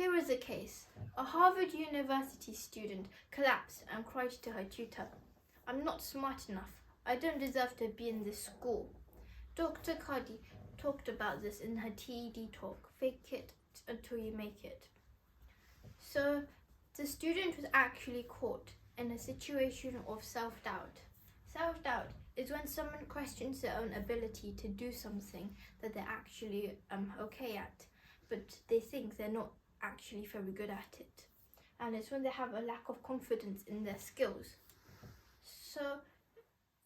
Here is a case. A Harvard University student collapsed and cried to her tutor, "I'm not smart enough. I don't deserve to be in this school." Dr. Cuddy talked about this in her TED talk, Fake It Until You Make It. So the student was actually caught in a situation of self-doubt. Self-doubt is when someone questions their own ability to do something that they're actually okay at, but they think they're not actually very good at it. And it's when they have a lack of confidence in their skills. So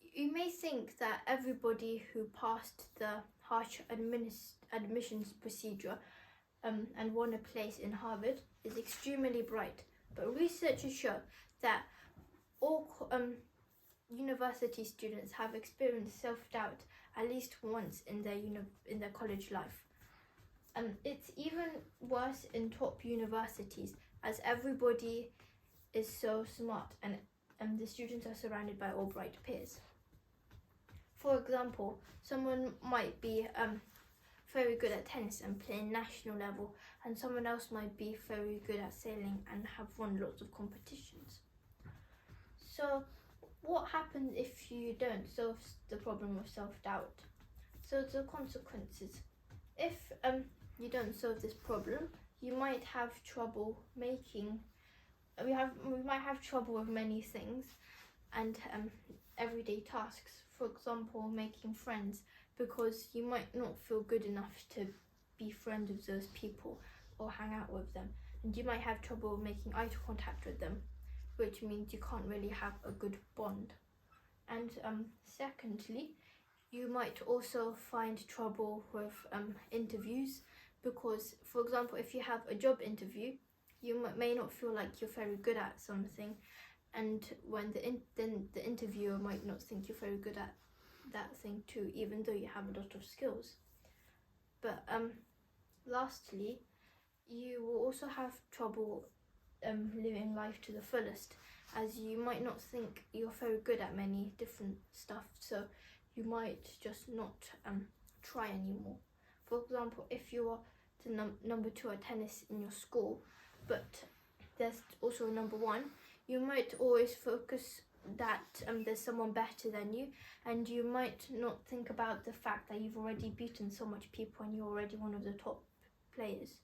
you may think that everybody who passed the harsh admissions procedure and won a place in Harvard is extremely bright, but researchers show that all university students have experienced self-doubt at least once in their college life. It's even worse in top universities, as everybody is so smart and the students are surrounded by all bright peers. For example, someone might be very good at tennis and playing national level, and someone else might be very good at sailing and have won lots of competitions. So what happens if you don't solve the problem of self-doubt? So the consequences. If you don't solve this problem, you might have trouble we might have trouble with many things and everyday tasks. For example, making friends, because you might not feel good enough to be friends with those people or hang out with them, and you might have trouble making eye contact with them, which means you can't really have a good bond. And secondly, you might also find trouble with interviews, because, for example, if you have a job interview, you may not feel like you're very good at something, and when then the interviewer might not think you're very good at that thing too, even though you have a lot of skills. But lastly, you will also have trouble living life to the fullest, as you might not think you're very good at many different stuff, so you might just not try anymore. For example, if you are the number 2 at tennis in your school, but there's also a number 1, you might always focus that there's someone better than you, and you might not think about the fact that you've already beaten so much people and you're already one of the top players.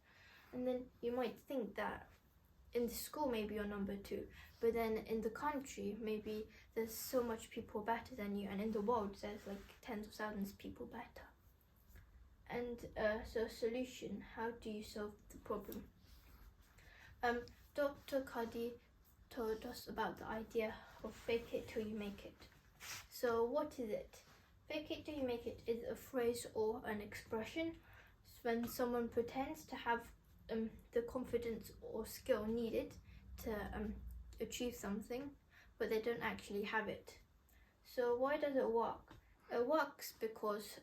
And then you might think that in the school maybe you're number 2, but then in the country maybe there's so much people better than you, and in the world there's like tens of thousands of people better. And so solution, how do you solve the problem? Dr. Cuddy told us about the idea of fake it till you make it. So what is it? Fake it till you make it is a phrase or an expression when someone pretends to have the confidence or skill needed to achieve something, but they don't actually have it. So why does it work? It works because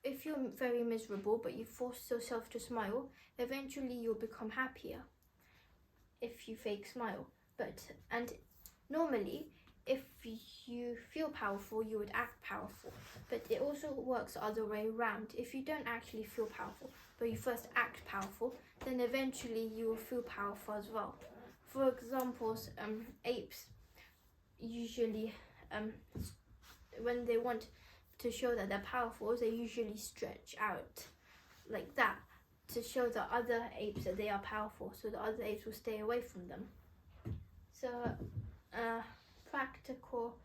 if you're very miserable but you force yourself to smile, eventually you'll become happier if you fake smile. And normally, if you feel powerful, you would act powerful. But it also works the other way around. If you don't actually feel powerful, but you first act powerful, then eventually you will feel powerful as well. For example, apes usually, when they want to show that they're powerful, they usually stretch out like that to show the other apes that they are powerful, so the other apes will stay away from them. So practical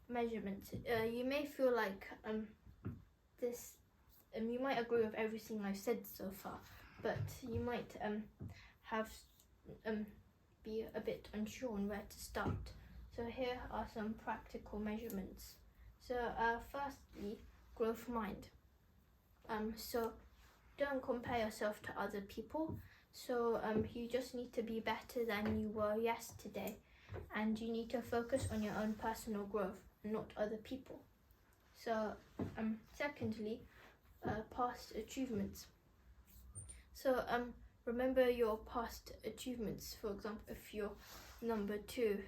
measurements. You may feel like this, you might agree with everything I've said so far, but you might be a bit unsure on where to start. So here are some practical measurements. So firstly, growth mind. So don't compare yourself to other people. So you just need to be better than you were yesterday, and you need to focus on your own personal growth, not other people. So secondly, past achievements. So remember your past achievements. For example, if you're number 2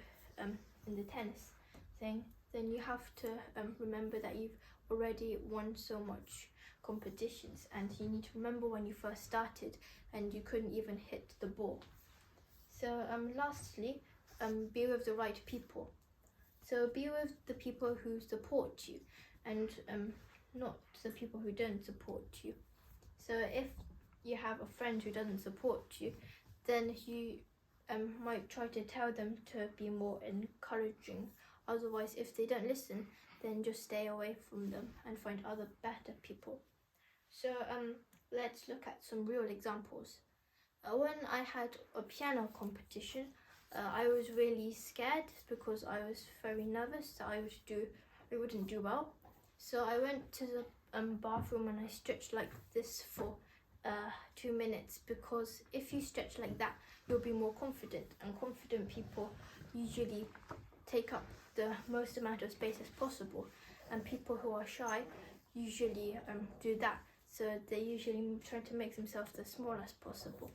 in the tennis thing, then you have to remember that you've already won so much competitions, and you need to remember when you first started and you couldn't even hit the ball. So lastly, be with the right people. So be with the people who support you and not the people who don't support you. So if you have a friend who doesn't support you, then you might try to tell them to be more encouraging. Otherwise, if they don't listen, then just stay away from them and find other better people. So let's look at some real examples. When I had a piano competition, I was really scared because I was very nervous that I wouldn't do well. So I went to the bathroom and I stretched like this for 2 minutes, because if you stretch like that, you'll be more confident, and confident people usually take up the most amount of space as possible, and people who are shy usually do that. So they usually try to make themselves as small as possible.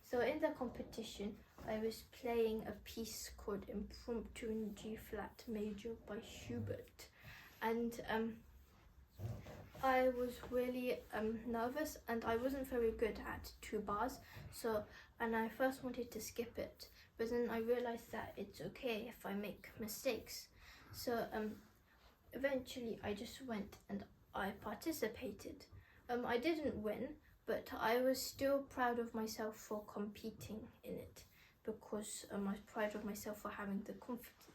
So in the competition, I was playing a piece called Impromptu in G flat major by Schubert, and I was really nervous, and I wasn't very good at 2 bars. And I first wanted to skip it, but then I realized that it's okay if I make mistakes. So eventually I just went and I participated. I didn't win, but I was still proud of myself for competing in it, because I was proud of myself for having the confidence.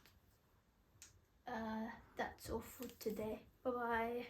That's all for today. Bye bye.